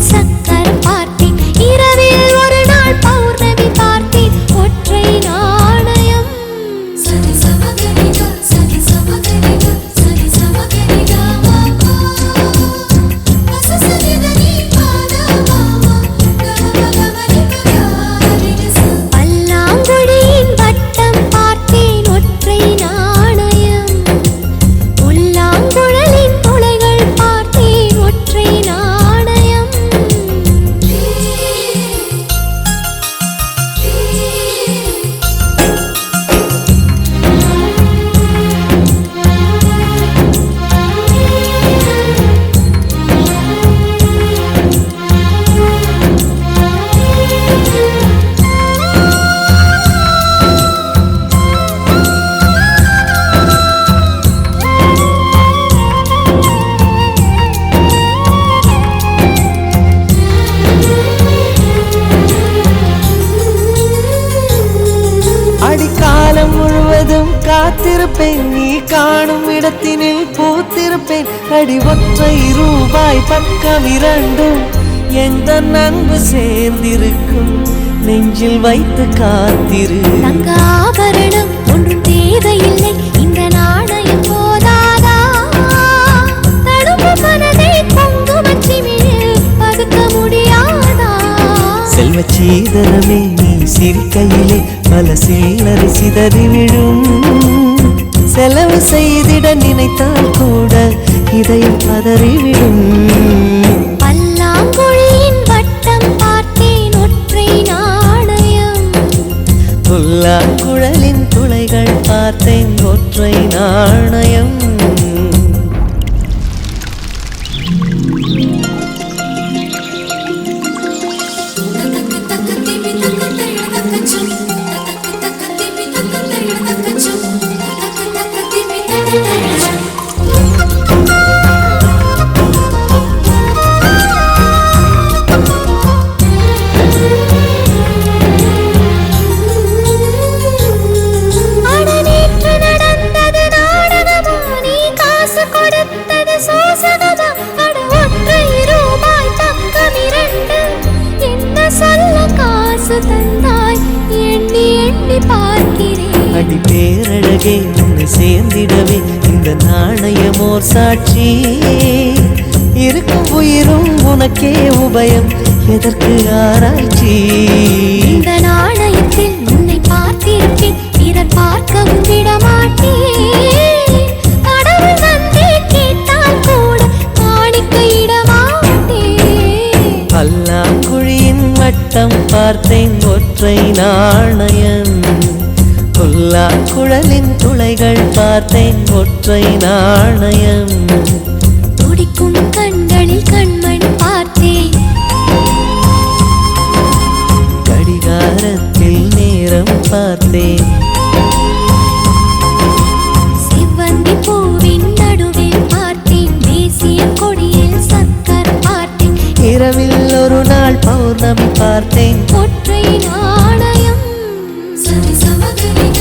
கொடியில் சக்கர் பார்த்தேன். இரவில் ஒரு நாள் பௌர்ணமி பார்த்தேன். ஒற்றை நாணயம். சரி சமகரிகா சரி சமகரிகா சரி சமகரிகா மாமா பசசரிதனி பாதா மாமா கமகமரிகா பல்லாங்குழியின் வட்டம் பார்த்தேன். ஒற்றை நாணயம். புல்லாங்குழலின் துளைகள் பார்த்தேன். ஒற்றை நாணயம். அடிக்காலம் முழுவதும் காத்திருப்பேன். நீ காணும் இடத்தினில் பூத்திருப்பேன். அடி ஒற்றை ரூபாய் பக்கம் இரண்டும் எந்த அன்பு சேர்ந்திருக்கும். நெஞ்சில் வைத்து காத்திரு. தங்க ஆபரணம் ஒன்றும் தேவையில்லை. இந்த நாணயம் போதாதா? தடுப்பு மனதை குங்குமச்சிமிழில் பதுக்க முடியாதா? செல்வச் சீதனமே நீ சிரிக்கையிலே பல சில்லறை சிதறி விழும். செலவு செய்திட நினைத்தால் கூட இதயம் பதறிவிடும். பல்லாங்குழியின் வட்டம் பார்த்தேன். ஒற்றை நாணயம். புல்லாங்குழலின் துளைகள் பார்த்தேன். ஒற்றை நாணயம். அடநேற்று நடந்தது நாடகமா? நீ காசு கொடுத்தது சோசகமா? அட ஒற்றை ரூபாய் பக்கம் இரண்டு என்ன சொல்ல காசு தந்தாய்? எண்ணி எண்ணி பார்க்கிறேன். அடி பேரழகே உன்னை சேர்ந்திடவே இந்த நாணயமோர் சாட்சி. இருக்கும் உயிரும் உனக்கே உபயம். எதற்கு ஆராய்ச்சி? இந்த நாணயத்தில் உன்னை பார்த்திருப்பேன். பிறர் பார்க்கவும் விடமாட்டேன். கடவுள் வந்தே கேட்டால் கூட காணிக்கையிடமாட்டேன். பல்லாங்குழியின் வட்டம் பார்த்தேன். ஒற்றை நாணயம். புல்லாங்குழலின் துளைகள் பார்த்தேன். ஒற்றை நாணயம். துடிக்கும் கண்களில் கண்மண் பார்த்தேன். கடிகாரத்தில் நேரம் பார்த்தேன். செவ்வந்தி பூவின் நடுவில் பார்த்தேன். தேசிய கொடியில் சக்கர் பார்த்தேன். இரவில் ஒரு நாள் பௌர்ணமி பார்த்தேன். ஒற்றை நாணயம். சரி சமகரிகா